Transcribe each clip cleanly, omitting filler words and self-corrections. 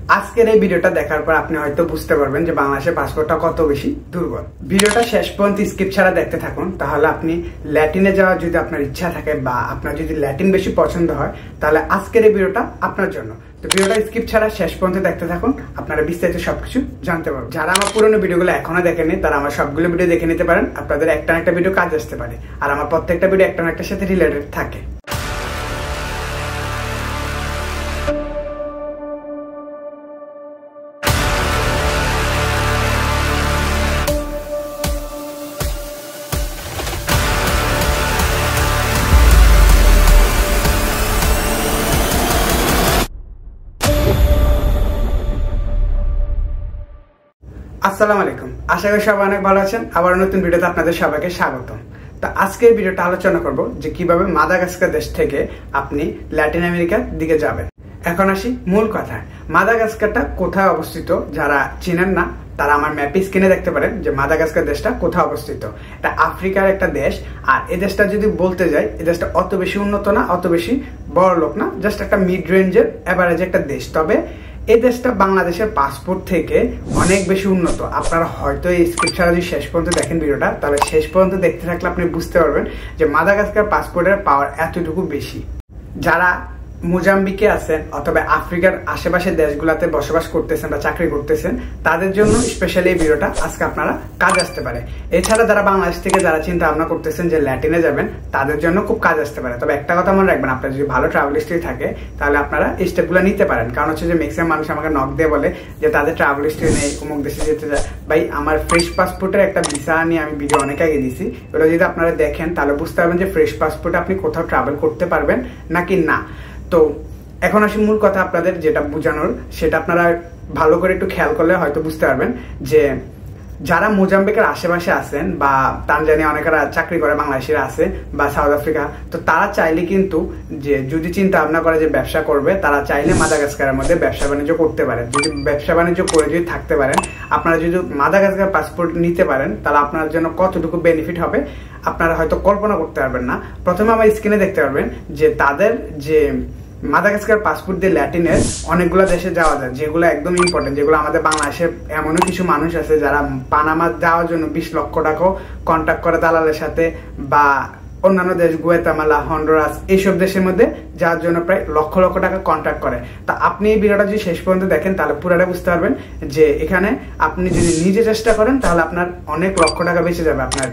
আজকের এই ভিডিওটা দেখার পর আপনি হয়তো বুঝতে পারবেন যে বাংলাদেশের পাসপোর্টটা কত বেশি দুর্বল। ভিডিওটা শেষ পর্যন্ত স্কিপ ছাড়া দেখতে থাকুন, তাহলে আপনি ল্যাটিনে যাওয়ার যদি আপনার ইচ্ছা থাকে বা আপনার যদি ল্যাটিন বেশি পছন্দ হয় তাহলে আজকের এই ভিডিওটা আপনার জন্য। তো ভিডিওটা স্কিপ ছাড়া শেষ পর্যন্ত দেখতে থাকুন, আপনারা বিস্তারিত সবকিছু জানতে পারবেন। যারা আমার পুরোনো ভিডিওগুলো এখনো দেখেনি তারা আমার সবগুলো ভিডিও দেখে নিতে পারেন, আপনাদের একটা না একটা ভিডিও কাজ আসতে পারে। আর আমার প্রত্যেকটা ভিডিও একটা না একটার সাথে রিলেটেড থাকে। আসসালামু আলাইকুম, আশা করি সবাই অনেক ভালো আছেন। আবার নতুন ভিডিওতে আপনাদের সবাইকে স্বাগতম। তো আজকের ভিডিওটা আলোচনা করব যে কিভাবে মাদাগাস্কার দেশ থেকে আপনি ল্যাটিন আমেরিকার দিকে যাবেন। এখন আসি মূল কথায়। মাদাগাস্কারটা কোথায় অবস্থিত, যারা চিনেন না তারা আমার ম্যাপে স্ক্রিনে দেখতে পারেন যে মাদাগাস্কার দেশটা কোথায় অবস্থিত। এটা আফ্রিকার একটা দেশ। আর এই দেশটা যদি বলতে যাই, এই দেশটা অত বেশি উন্নত না, অত বেশি বড় লোক না, জাস্ট একটা মিড রেঞ্জের এভারেজ একটা দেশ। তবে এই দেশটা বাংলাদেশের পাসপোর্ট থেকে অনেক বেশি উন্নত। আপনারা হয়তো এই স্ক্রিপ্ট ছাড়া যদি শেষ পর্যন্ত দেখেন ভিডিওটা, তাহলে শেষ পর্যন্ত দেখতে থাকলে আপনি বুঝতে পারবেন যে মাদাগাস্কার পাসপোর্টের পাওয়ার এতটুকু বেশি। যারা মোজাম্বিকে আছেন অথবা আফ্রিকার আশেপাশের দেশগুলোতে বসবাস করতেছেন বা চাকরি করতেছেন, তাদের জন্য স্পেশালি এই ভিডিওটা আজকে আপনারা কাজ আসতে পারে। এছাড়া যারা বাংলাদেশ থেকে যারা চিন্তা ভাবনা করতেছেন যে ল্যাটিনে যাবেন, তাদের জন্য খুব কাজ আসতে পারে। তবে একটা কথা মনে রাখবেন, আপনার যদি ভালো ট্রাভেল হিস্ট্রি থাকে তাহলে আপনারা এই স্টেপগুলো নিতে পারেন। কারণ হচ্ছে যে ম্যাক্সিমাম মানুষ আমাকে নক দিয়ে বলে যে তাদের ট্রাভেল হিস্ট্রি নেই, অমুক দেশে যেতে চায়। ভাই, আমার ফ্রেশ পাসপোর্টের একটা ভিসা নিয়ে আমি ভিডিও অনেক আগে দিয়েছি, ওটা যদি আপনারা দেখেন তাহলে বুঝতে পারবেন যে ফ্রেশ পাসপোর্টে আপনি কোথাও ট্রাভেল করতে পারবেন নাকি না। তো এখন আসি মূল কথা, আপনাদের যেটা বোঝানোর সেটা আপনারা ভালো করে একটু খেয়াল করলে হয়তো বুঝতে পারবেন যে যারা মোজাম্বিকের আশেপাশে আছেন বা তানজানিয়া অনেকেরা চাকরি করে বাংলাদেশিরা আছে বা সাউথ আফ্রিকা, তো তারা চাইলে কিন্তু যে যদি চিন্তা ভাবনা করে যে ব্যবসা করবে, তারা চাইলে মাদাগাস্কারের মধ্যে ব্যবসা বাণিজ্য করতে পারেন। যদি ব্যবসা বাণিজ্য করে যদি থাকতে পারেন, আপনারা যদি মাদাগাস্কার পাসপোর্ট নিতে পারেন তাহলে আপনার জন্য কতটুকু বেনিফিট হবে আপনারা হয়তো কল্পনা করতে পারবেন না। প্রথমে আমার স্ক্রিনে দেখতে পারবেন যে তাদের যে মাদাগাস্কার পাসপোর্ট দিয়ে ল্যাটিনের অনেকগুলো দেশে যাওয়া যায়, যেগুলো একদম ইম্পর্টেন্ট, যেগুলো আমাদের বাংলাদেশে এমনও কিছু মানুষ আছে যারা পানামা যাওয়ার জন্য 20 লক্ষ টাকাও কন্ট্যাক্ট করে দালালের সাথে, বা অন্যান্য দেশ গুয়াতেমালা, হন্ডুরাস, এইসব দেশের মধ্যে যাওয়ার জন্য প্রায় লক্ষ লক্ষ টাকা কন্ট্যাক্ট করে। তা আপনি এই ভিডিওটা যদি শেষ পর্যন্ত দেখেন তাহলে পুরোটা বুঝতে পারবেন যে এখানে আপনি যদি নিজে চেষ্টা করেন তাহলে আপনার অনেক লক্ষ টাকা বেঁচে যাবে। আপনার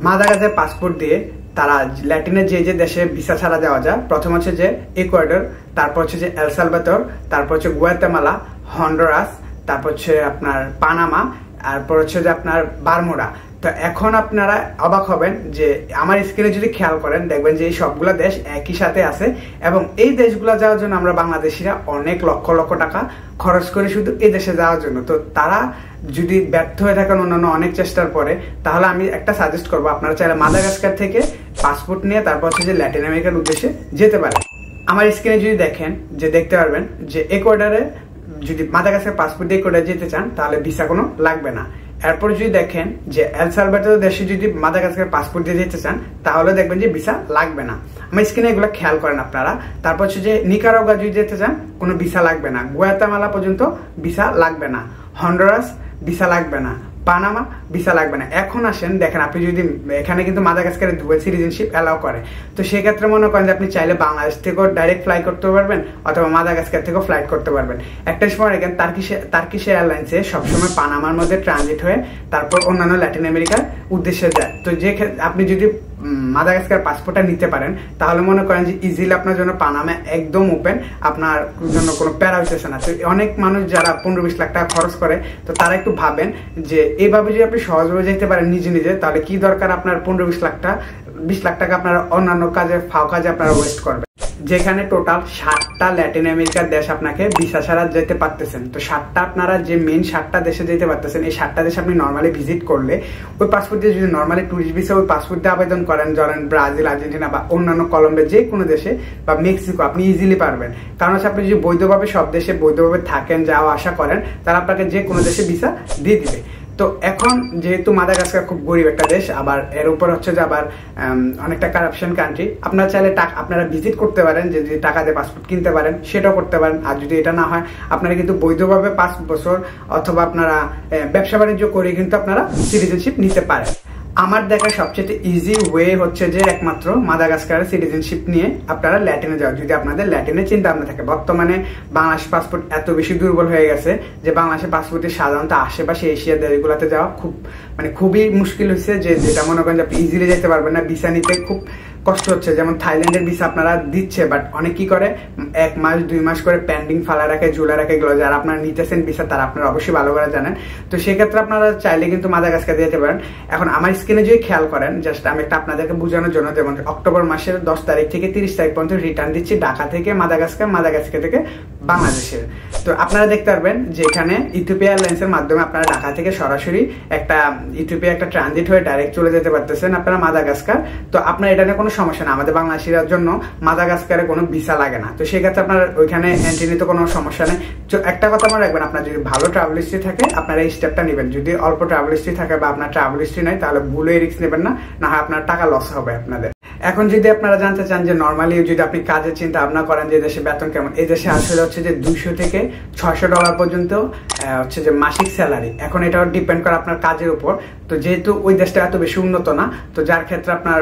মাদাগাস্কার পাসপোর্ট দিয়ে তারা ল্যাটিনের যে যে দেশে ভিসা ছাড়া যাওয়া যায়, প্রথম হচ্ছে যে ইকুয়েডর, তারপর হচ্ছে যে এল সালভাদর, তারপর হচ্ছে গুয়াতেমালা, হন্ডুরাস, তারপর হচ্ছে আপনার পানামা, তারপর হচ্ছে যে আপনার বারমুডা। তো এখন আপনারা অবাক হবেন যে আমার স্ক্রিনে যদি খেয়াল করেন দেখবেন যে এই সবগুলা দেশ একই সাথে আছে, এবং এই দেশগুলো যাওয়ার জন্য আমরা বাংলাদেশিরা অনেক লক্ষ লক্ষ টাকা খরচ করি শুধু এই দেশে যাওয়ার জন্য। তো তারা যদি ব্যর্থ হয়ে থাকেন অন্যান্য অনেক চেষ্টার পরে, তাহলে আমি একটা সাজেস্ট করবো, আপনারা চাইলে মাদাগাস্কার থেকে পাসপোর্ট নিয়ে তারপর হচ্ছে যে ল্যাটিন আমেরিকার উদ্দেশ্যে যেতে পারেন। আমার স্ক্রিনে যদি দেখেন যে দেখতে পারবেন যে ইকুয়েডরে যদি মাদাগাস্কার পাসপোর্ট দিয়ে ইকুয়েডর যেতে চান তাহলে ভিসা কোনো লাগবে না। এরপর যদি দেখেন যে এল সালভাদর দেশে যদি মাদাগাস্কার পাসপোর্ট দিয়ে যেতে চান তাহলে দেখবেন যে ভিসা লাগবে না। আমার স্ক্রিনে এগুলো খেয়াল করেন আপনারা। তারপর হচ্ছে যে নিকারাগুয়া যদি যেতে চান কোনো ভিসা লাগবে না, গুয়াতেমালা পর্যন্ত ভিসা লাগবে না, হন্ডুরাস ভিসা লাগবে না, পানামা ভিসা লাগবে না। এখন আসেন দেখেন, আপনি যদি এখানে কিন্তু মাদাগাস্কারের ডুয়াল সিটিজেনশিপ অ্যালাউ করে, তো সেক্ষেত্রে মনে করেন যে আপনি চাইলে বাংলাদেশ থেকেও ডাইরেক্ট ফ্লাই করতে পারবেন অথবা মাদাগাস্কার থেকেও ফ্লাইট করতে পারবেন। একটা সময় দেখেন টার্কিশ এয়ারলাইন্সে সবসময় পানামার মধ্যে ট্রানজিট হয়ে তারপর অন্যান্য ল্যাটিন আমেরিকার উদ্দেশ্যে যায়। তো যে আপনি যদি মাদাগাস্কার পাসপোর্টটা নিতে পারেন তাহলে মনে করেন যে ইজিলি আপনার জন্য পানামা একদম ওপেন, আপনার জন্য কোনো প্যারা হইতেছে না। তো অনেক মানুষ যারা 15-20 লাখ টাকা খরচ করে, তো তারা একটু ভাবেন যে এইভাবে যদি আপনি সহজভাবে যেতে পারেন নিজে নিজে, তাহলে কি দরকার আপনার 15-20 লাখ টাকা আপনার অন্যান্য কাজে ফাও কাজে আপনারা ওয়েস্ট করবেন। যেখানে টোটাল 7টা ল্যাটিন আমেরিকার দেশ আপনাকে ভিসা ছাড়া যেতে পারতেছেন। তো 7টা আপনারা যে মেন 7টা দেশে যেতে পারতেছেন, এই 7টা দেশে আপনি নর্মালি ভিজিট করলে ওই পাসপোর্ট দিয়ে যদি নর্মালি টুরিস্ট ভিসা ওই পাসপোর্ট দিয়ে আবেদন করেন, ধরেন ব্রাজিল, আর্জেন্টিনা বা অন্যান্য কলম্বিয়া যে কোনো দেশে বা মেক্সিকো, আপনি ইজিলি পারবেন। কারণ হচ্ছে আপনি যদি বৈধভাবে সব দেশে বৈধভাবে থাকেন, যাওয়া আসা করেন, তারা আপনাকে যে কোনো দেশে ভিসা দিয়ে দিবে। তো এখন যেহেতু মাদাগাস্কার খুব গরিব একটা দেশ, আবার এর উপর হচ্ছে যে আবার অনেকটা কারাপশন কান্ট্রি, আপনারা চাইলে আপনারা ভিজিট করতে পারেন, যে যদি টাকা দিয়ে পাসপোর্ট কিনতে পারেন সেটাও করতে পারেন। আর যদি এটা না হয় আপনারা কিন্তু বৈধভাবে 5 বছর অথবা আপনারা ব্যবসা বাণিজ্য করে কিন্তু আপনারা সিটিজেনশিপ নিতে পারেন। আমার দেখা সবচেয়ে ইজি ওয়ে হচ্ছে যে একমাত্র মাদাগাস্কারের সিটিজেনশিপ নিয়ে আপনারা ল্যাটিনে যাওয়া, যদি আপনাদের ল্যাটিনে চিন্তা ভাবনা থাকে। বর্তমানে বাংলাদেশ পাসপোর্ট এত বেশি দুর্বল হয়ে গেছে যে বাংলাদেশের পাসপোর্টে সাধারণত আশেপাশে এশিয়ার দেশগুলোতে যাওয়া খুবই মুশকিল হচ্ছে, যেটা মনে করেন যে আপনি ইজিলি যেতে পারবেন না, ভিসা নিতে খুব কষ্ট হচ্ছে। যেমন থাইল্যান্ডের ভিসা আপনারা দিচ্ছে, বাট অনেক কি করে 1 মাস 2 মাস করে পেন্ডিং ফালা রাখে, ঝুলা রাখে। এগুলো যারা আপনারা নিতেছেন ভিসা তারা আপনারা অবশ্যই ভালো করে জানেন। তো সেক্ষেত্রে আপনারা চাইলে কিন্তু মাদাগাস্কার যেতে পারেন। এখন আমার স্ক্রিনে যদি খেয়াল করেন, জাস্ট আমি একটা আপনাদেরকে বোঝানোর জন্য, যেমন অক্টোবর মাসের 10 তারিখ থেকে 30 তারিখ পর্যন্ত রিটার্ন দিচ্ছি ঢাকা থেকে মাদাগাস্কার, মাদাগাস্কার থেকে বাংলাদেশের। তো আপনারা দেখতে পারবেন যে এখানে ইথিওপিয়া এয়ারলাইন্সের মাধ্যমে আপনারা ঢাকা থেকে সরাসরি ইথিওপিয়া একটা ট্রানজিট হয়ে ডাইরেক্ট চলে যেতে পারতেছেন আপনারা মাদাগাস্কার। তো আপনার এটা নিয়ে কোনো সমস্যা না, আমাদের বাংলাদেশিদের জন্য মাদাগাস্কারে কোনো ভিসা লাগে না। তো সেক্ষেত্রে আপনার ওইখানে এন্ট্রি নিতে কোনো সমস্যা নেই। একটা কথা মনে রাখবেন, আপনার যদি ভালো ট্রাভেল হিস্ট্রি থাকে আপনারা এই স্টেপটা নেবেন। যদি অল্প ট্রাভেল হিস্ট্রি থাকে বা আপনার ট্রাভেল হিস্ট্রি নাই, তাহলে ভুলে রিস্ক নেবেন না, না হয় আপনার টাকা লস হবে আপনাদের। এখন যদি আপনারা জানতে চান যে নর্মালি যদি আপনি কাজের চিন্তা ভাবনা করেন যে দেশে বেতন কেমন, এই দেশে আসলে হচ্ছে যে $200 থেকে $600 পর্যন্ত হচ্ছে যে মাসিক স্যালারি। এখন এটা ডিপেন্ড করে আপনার কাজের উপর। তো যেহেতু ওই দেশটা এত বেশি উন্নত না, তো যার ক্ষেত্রে আপনার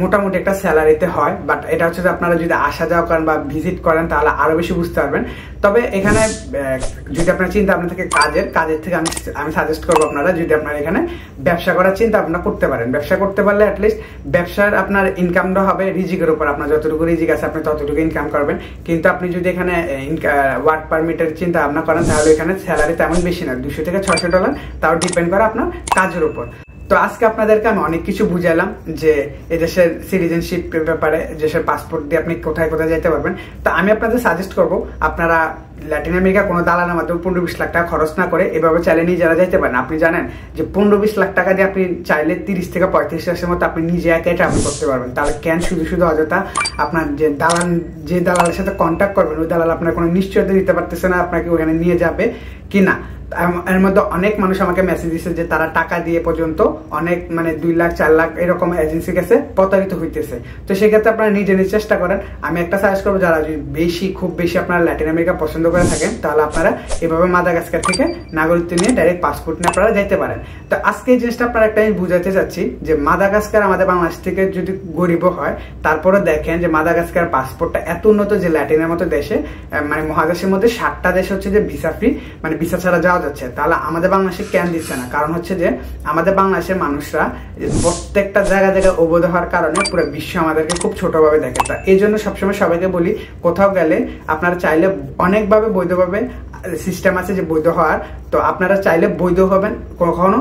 মোটামুটি একটা স্যালারিতে হয়। বাট এটা হচ্ছে যে আপনারা যদি আসা যাওয়া করেন বা ভিজিট করেন তাহলে আরো বেশি বুঝতে পারবেন। তবে এখানে যদি আপনার চিন্তা ভাবনা থাকে কাজের থেকে আমি সাজেস্ট করবো আপনারা যদি আপনারা এখানে ব্যবসা করার চিন্তা ভাবনা করতে পারেন। ব্যবসা করতে পারলে অ্যাটলিস্ট ব্যবসার আপনার ইনকামটা হবে রিজিকের উপর, আপনার যতটুকু রিজিক আছে আপনি ততটুকু ইনকাম করবেন। কিন্তু আপনি যদি এখানে ওয়ার্ক পারমিটের চিন্তা ভাবনা করেন তাহলে এখানে স্যালারি তেমন বেশি না, $200 থেকে $600, তাও ডিপেন্ড করে আপনার কাজের উপর। তো আজকে আপনাদেরকে আমি অনেক কিছু বুঝাইলাম যে এদেশের সিটিজেনশিপ ব্যাপারে, দেশের পাসপোর্ট দিয়ে আপনি কোথায় কোথায় যেতে পারবেন। তো আমি আপনাদের সাজেস্ট করব আপনারা ল্যাটিন আমেরিকা কোনো দালালের মাধ্যমে 15-20 লাখ টাকা খরচ না করে এভাবে চাইলে নিজেরা যাইতে পারেন। আপনি জানেন যে 15-20 লাখ টাকা দিয়ে আপনি চাইলে 30 থেকে 35 লাখের মতো আপনি নিজে একাই ট্রাভেল করতে পারবেন। তাহলে কেন শুধু অযথা আপনার যে দালালের সাথে কন্ট্যাক্ট করবেন ওই দালাল আপনার কোনো নিশ্চয়তা দিতে পারতেছে না আপনাকে ওখানে নিয়ে যাবে কিনা। এর মধ্যে অনেক মানুষ আমাকে মেসেজ দিচ্ছে যে তারা টাকা দিয়ে পর্যন্ত অনেক 2 লাখ 4 লাখ এরকম এজেন্সির কাছে প্রতারিত হইতেছে। তো সেক্ষেত্রে আপনারা নিজে চেষ্টা করেন। আমি একটা সাজেস্ট করবো, যারা যদি খুব বেশি আপনারা ল্যাটিন আমেরিকা পছন্দ করে থাকেন তাহলে আপনারা এভাবে মাদাগাস্কার থেকে নাগরিকত্ব নিয়ে ডাইরেক্ট পাসপোর্ট নিয়ে আপনারা যাইতে পারেন। তো আজকে এই জিনিসটা আপনারা একটা বুঝাতে চাচ্ছি যে মাদাগাস্কার আমাদের বাংলাদেশ থেকে যদি গরিব হয়, তারপরে দেখেন যে মাদাগাস্কার পাসপোর্টটা এত উন্নত যে ল্যাটিনের মতো দেশে মহাদেশের মধ্যে 7টা দেশ হচ্ছে যে ভিসা ফ্রি, ভিসা ছাড়া যাওয়া যাচ্ছে। তাহলে আমাদের বাংলাদেশে কেন দিচ্ছে না? কারণ হচ্ছে যে আমাদের বাংলাদেশের মানুষরা প্রত্যেকটা জায়গায় অবৈধ হওয়ার কারণে পুরো বিশ্ব আমাদেরকে খুব ছোটভাবে দেখে। তা এই জন্য সবসময় সবাইকে বলি, কোথাও গেলে আপনারা চাইলে অনেকভাবে বৈধভাবে সিস্টেম আছে যে বৈধ হওয়ার, তো আপনারা চাইলে বৈধ হবেন, কখনো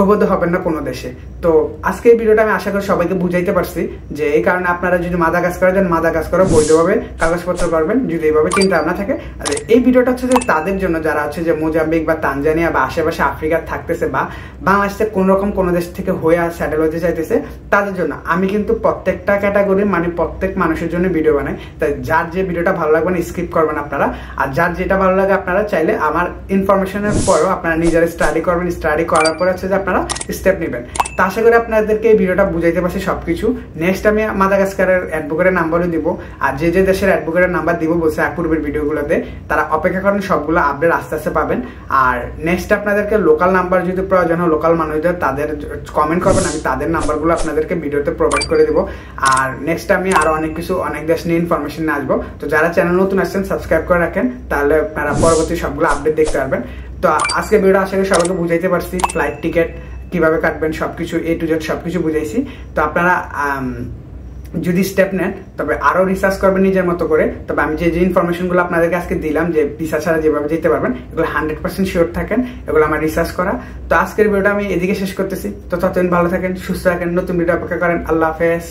অবৈধ হবেন না কোনো দেশে। তো আজকে এই ভিডিওটা আমি আশা করি সবাইকে বুঝাইতে পারছি যে এই কারণে আপনারা যদি মাদাগাস্কারে যান, মাদাগাস্কারে বৈধভাবে কাগজপত্র করবেন যদি এইভাবে চিন্তা ভাবনা থাকে। আর এই ভিডিওটা হচ্ছে যে তাদের জন্য যারা হচ্ছে যে মোজাম্বিক বা তানজানিয়া বা আশেপাশে আফ্রিকার থাকতেছে বা বাংলাদেশে কোন রকম কোনো দেশ থেকে হয়ে সেটেল হতে চাইতেছে তাদের জন্য। আমি কিন্তু প্রত্যেকটা ক্যাটাগরি প্রত্যেক মানুষের জন্য ভিডিও বানাই। তাই যার যে ভিডিওটা ভালো লাগবে না স্কিপ করবেন আপনারা, আর যার যেটা ভালো লাগে আপনারা চাইলে আমার ইনফরমেশনের পরেও আপনারা নিজেরা স্টাডি করবেন, স্টাডি করার পরে হচ্ছে যে আপনারা স্টেপ নেবেন। তা আশা করি আপনাদেরকে এই ভিডিওটা বুঝাইতে পারছি সবকিছু। নেক্সট আমি মাদাগাস্কারের অ্যাডভোকেটের নাম্বারও দিব, আর যে দেশের অ্যাডভোকেটের নাম্বার দিব বলছে পূর্বের ভিডিওগুলোতে, তারা অপেক্ষা করেন, সবগুলো আপডেট আস্তে আস্তে পাবেন। আর নেক্সট আপনাদেরকে লোকাল নাম্বার যদি প্রয়োজন হয়, লোকাল মানুষদের তাদের কমেন্ট করবেন, আমি তাদের নাম্বারগুলো আপনাদেরকে ভিডিওতে প্রোভাইড করে দিব। আর নেক্সট আমি আরো অনেক দেশ নিয়ে ইনফরমেশন নিয়ে আসবো। তো যারা চ্যানেল নতুন আসছেন সাবস্ক্রাইব করে রাখেন, তাহলে আপনারা পরবর্তী সবগুলো আপডেট দেখতে পারবেন। তো আজকে ভিডিওটা আশা করি সবাইকে বুঝাইতে পারছি, ফ্লাইট টিকিট কিভাবে কাটবেন সবকিছু A to Z সবকিছু বুঝাইছি। তো আপনারা যদি স্টেপ নেন তবে আরো রিসার্চ করবেন নিজের মতো করে। তবে আমি যে ইনফরমেশনগুলো আপনাদেরকে আজকে দিলাম যে ভিসা ছাড়া যেভাবে যেতে পারবেন, এগুলো 100% শিওর থাকেন, এগুলো আমার রিসার্চ করা। তো আজকের ভিডিওটা আমি এদিকে শেষ করতেছি। তো ততদিন ভালো থাকেন, সুস্থ থাকেন, নতুন ভিডিও অপেক্ষা করেন। আল্লাহ হাফেজ।